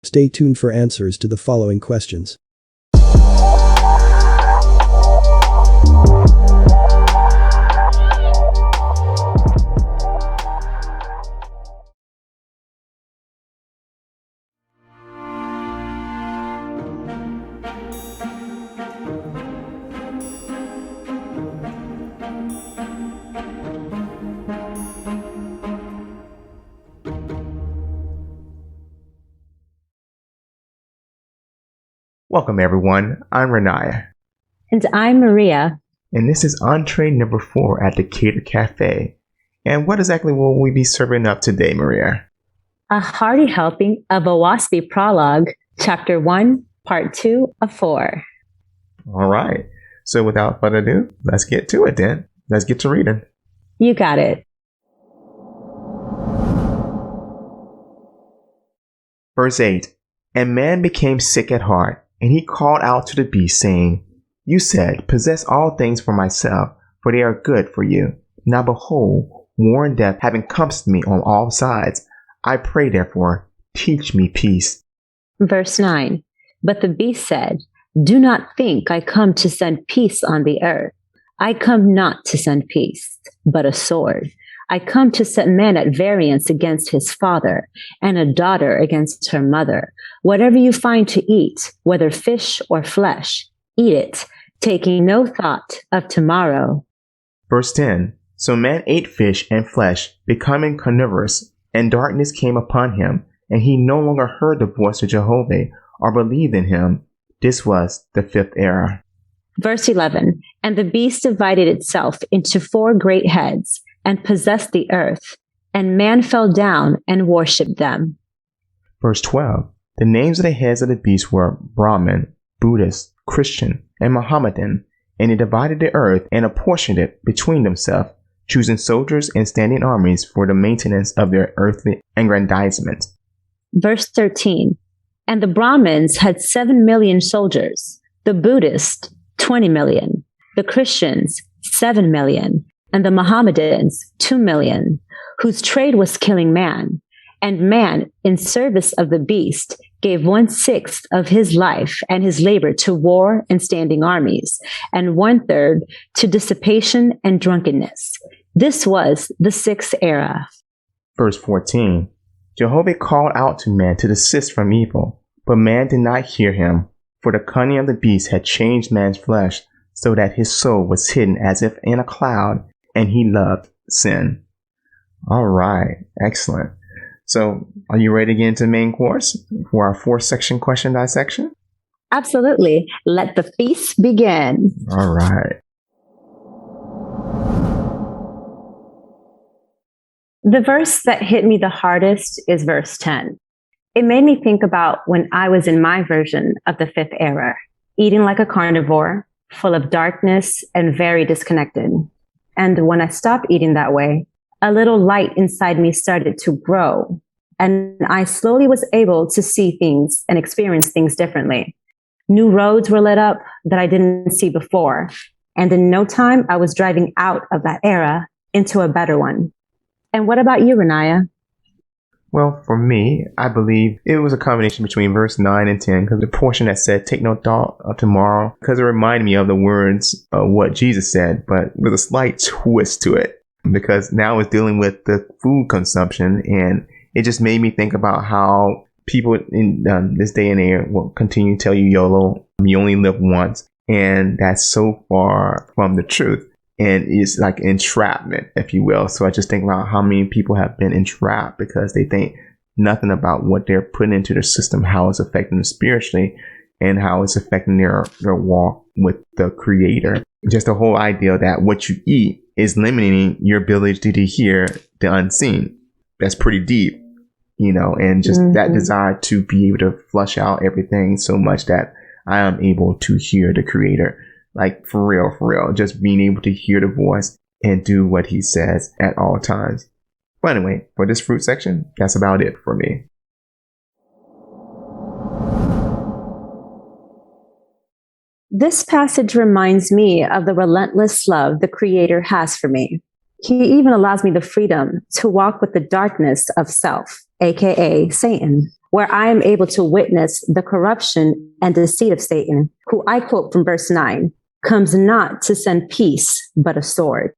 Stay tuned for answers to the following questions. Welcome everyone, I'm Raniyah. And I'm Maria. And this is entree number 4 at the Cater Cafe. And what exactly will we be serving up today, Maria? A hearty helping of a waspy prologue, chapter 1, part 2 of 4. All right, so without further ado, let's get to it then. Let's get to reading. You got it. Verse 8, And man became sick at heart, and he called out to the beast, saying, You said, Possess all things for myself, for they are good for you. Now behold, war and death have encompassed me on all sides. I pray therefore, teach me peace. Verse 9, But the beast said, Do not think I come to send peace on the earth. I come not to send peace, but a sword. I come to set man at variance against his father, and a daughter against her mother. Whatever you find to eat, whether fish or flesh, eat it, taking no thought of tomorrow. Verse 10, So man ate fish and flesh, becoming carnivorous, and darkness came upon him, and he no longer heard the voice of Jehovah, or believed in him. This was the 5th era. Verse 11, And the beast divided itself into 4 great heads, and possessed the earth, and man fell down and worshipped them. Verse 12, The names of the heads of the beast were Brahmin, Buddhist, Christian, and Mohammedan, and they divided the earth and apportioned it between themselves, choosing soldiers and standing armies for the maintenance of their earthly aggrandizement. Verse 13, And the Brahmins had 7 million soldiers, the Buddhists 20 million, the Christians 7 million, and the Mohammedans 2 million, whose trade was killing man. And man, in service of the beast, gave 1/6 of his life and his labor to war and standing armies, and 1/3 to dissipation and drunkenness. This was the 6th era. Verse 14, Jehovah called out to man to desist from evil, but man did not hear him, for the cunning of the beast had changed man's flesh, so that his soul was hidden as if in a cloud, and he loved sin. All right, excellent. So, are you ready to get into the main course for our 4-section question dissection? Absolutely. Let the feast begin. All right. The verse that hit me the hardest is verse 10. It made me think about when I was in my version of the 5th era, eating like a carnivore, full of darkness and very disconnected. And when I stopped eating that way, a little light inside me started to grow, and I slowly was able to see things and experience things differently. New roads were lit up that I didn't see before, and in no time, I was driving out of that era into a better one. And what about you, Raniyah? Well, for me, I believe it was a combination between verse 9 and 10, because the portion that said, take no thought of tomorrow, because it reminded me of the words of what Jesus said, but with a slight twist to it, because now it's dealing with the food consumption, and it just made me think about how people in this day and age will continue to tell you YOLO, you only live once, and that's so far from the truth. And it's like entrapment, if you will. So I just think about how many people have been entrapped because they think nothing about what they're putting into their system, how it's affecting them spiritually, and how it's affecting their walk with the Creator. Just the whole idea that what you eat is limiting your ability to hear the unseen. That's pretty deep, and just that desire to be able to flush out everything so much that I am able to hear the Creator. Like, for real, just being able to hear the voice and do what he says at all times. But anyway, for this fruit section, that's about it for me. This passage reminds me of the relentless love the Creator has for me. He even allows me the freedom to walk with the darkness of self, aka Satan, where I am able to witness the corruption and deceit of Satan, who I quote from verse 9, comes not to send peace, but a sword.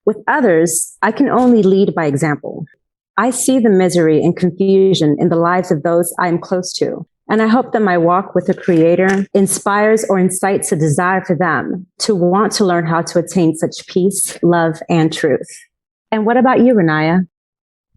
With others, I can only lead by example. I see the misery and confusion in the lives of those I am close to, and I hope that my walk with the Creator inspires or incites a desire for them to want to learn how to attain such peace, love, and truth. And what about you, Raniyah?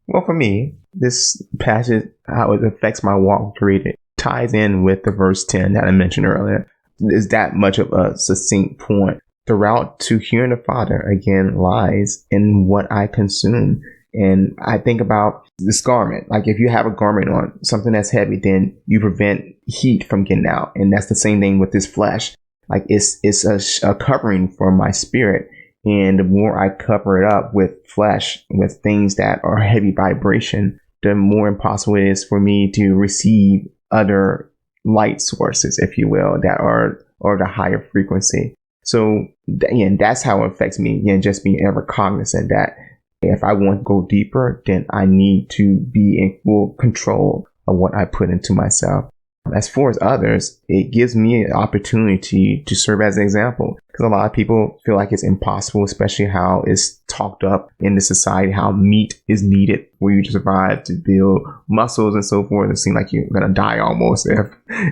Well, for me, this passage, how it affects my walk to read it, ties in with the verse 10 that I mentioned earlier. Is that much of a succinct point. The route to hearing the Father, again, lies in what I consume. And I think about this garment. Like if you have a garment on, something that's heavy, then you prevent heat from getting out. And that's the same thing with this flesh. Like it's a covering for my spirit. And the more I cover it up with flesh, with things that are heavy vibration, the more impossible it is for me to receive other light sources, if you will, that are the higher frequency. So that's how it affects me. And just being ever cognizant that if I want to go deeper, then I need to be in full control of what I put into myself. As far as others, it gives me an opportunity to serve as an example, because a lot of people feel like it's impossible, especially how it's talked up in the society, how meat is needed for you to survive, to build muscles and so forth. It seems like you're going to die almost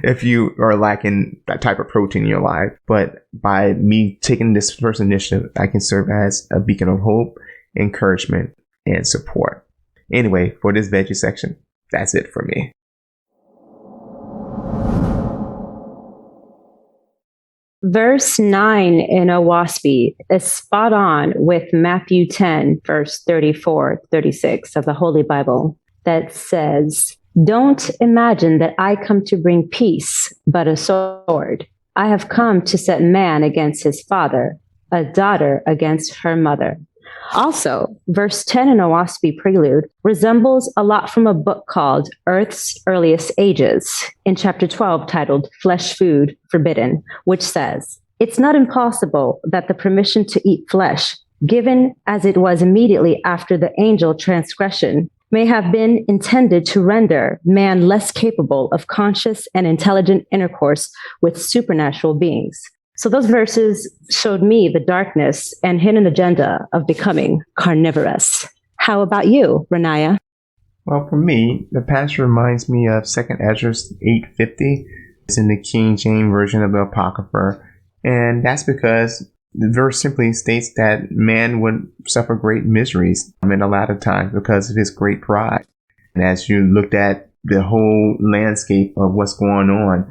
if you are lacking that type of protein in your life. But by me taking this first initiative, I can serve as a beacon of hope, encouragement, and support. Anyway, for this veggie section, that's it for me. Verse 9 in Owaspy is spot on with Matthew 10, verse 34-36 of the Holy Bible that says, "Don't imagine that I come to bring peace, but a sword. I have come to set man against his father, a daughter against her mother." Also, verse 10 in Owaspy Prelude resembles a lot from a book called Earth's Earliest Ages, in chapter 12 titled Flesh Food Forbidden, which says, "It's not impossible that the permission to eat flesh, given as it was immediately after the angel transgression, may have been intended to render man less capable of conscious and intelligent intercourse with supernatural beings." So those verses showed me the darkness and hidden agenda of becoming carnivorous. How about you, Raniyah? Well, for me, the passage reminds me of 2 Ezra 8:50. It's in the King James Version of the Apocrypha. And that's because the verse simply states that man would suffer great miseries in the latter times because of his great pride. And as you looked at the whole landscape of what's going on,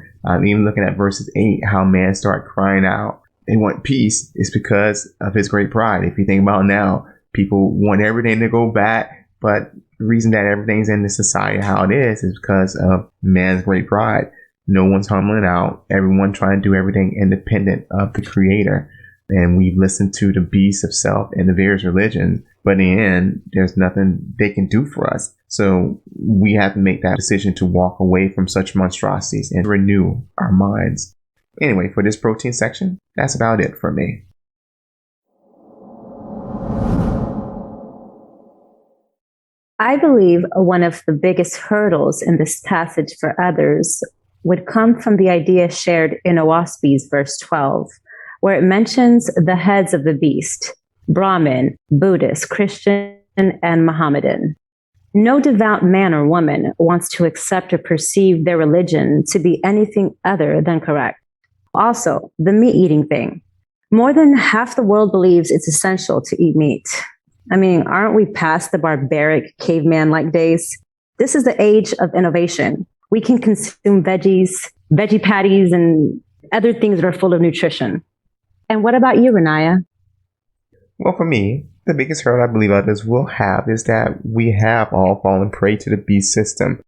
even looking at verses 8, how man started crying out, they want peace, is because of his great pride. If you think about now, people want everything to go back, but the reason that everything's in this society how it is because of man's great pride. No one's humbling out. Everyone trying to do everything independent of the Creator. And we've listened to the beasts of self and the various religions, but in the end, there's nothing they can do for us. So we have to make that decision to walk away from such monstrosities and renew our minds. Anyway, for this protein section, that's about it for me. I believe one of the biggest hurdles in this passage for others would come from the idea shared in Owaspy's verse 12, where it mentions the heads of the beast: Brahmin, Buddhist, Christian, and Mohammedan. No devout man or woman wants to accept or perceive their religion to be anything other than correct. Also, the meat-eating thing. More than half the world believes it's essential to eat meat. I mean, aren't we past the barbaric caveman-like days? This is the age of innovation. We can consume veggies, veggie patties, and other things that are full of nutrition. And what about you, Raniyah? Well, for me, the biggest hurdle I believe others will have is that we have all fallen prey to the beast system.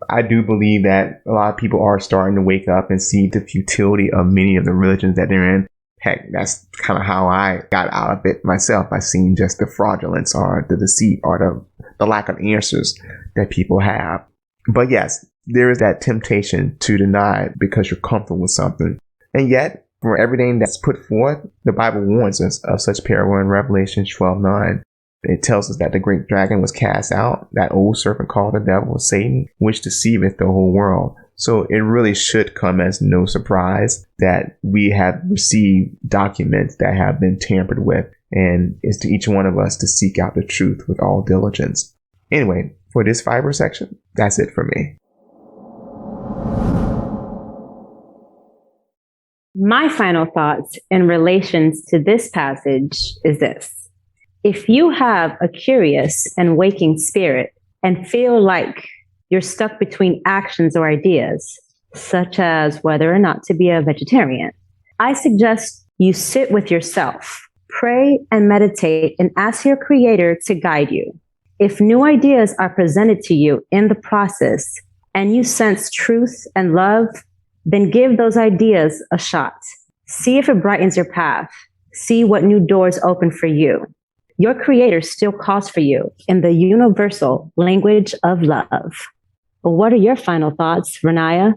I do believe that a lot of people are starting to wake up and see the futility of many of the religions that they're in. Heck, that's kind of how I got out of it myself. I've seen just the fraudulence or the deceit or the lack of answers that people have. But yes, there is that temptation to deny because you're comfortable with something. And yet, for everything that's put forth, the Bible warns us of such peril in Revelation 12:9. It tells us that the great dragon was cast out, that old serpent called the devil, Satan, which deceiveth the whole world. So it really should come as no surprise that we have received documents that have been tampered with, and it's to each one of us to seek out the truth with all diligence. Anyway, for this fiber section, that's it for me. My final thoughts in relations to this passage is this. If you have a curious and waking spirit and feel like you're stuck between actions or ideas, such as whether or not to be a vegetarian, I suggest you sit with yourself, pray and meditate, and ask your Creator to guide you. If new ideas are presented to you in the process and you sense truth and love, then give those ideas a shot. See if it brightens your path. See what new doors open for you. Your Creator still calls for you in the universal language of love. What are your final thoughts, Raniyah?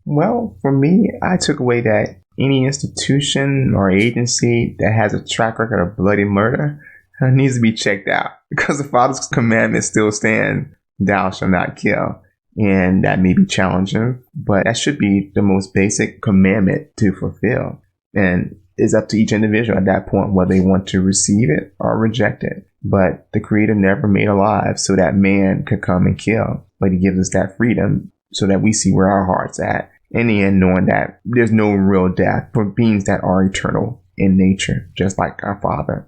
Well, for me, I took away that any institution or agency that has a track record of bloody murder needs to be checked out, because the Father's commandments still stand, thou shalt not kill. And that may be challenging, but that should be the most basic commandment to fulfill. And it's up to each individual at that point whether they want to receive it or reject it. But the Creator never made alive so that man could come and kill. But He gives us that freedom so that we see where our heart's at. In the end, knowing that there's no real death for beings that are eternal in nature, just like our Father.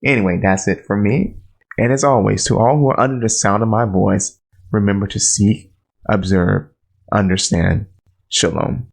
Anyway, that's it for me. And as always, to all who are under the sound of my voice, remember to seek, observe, understand. Shalom.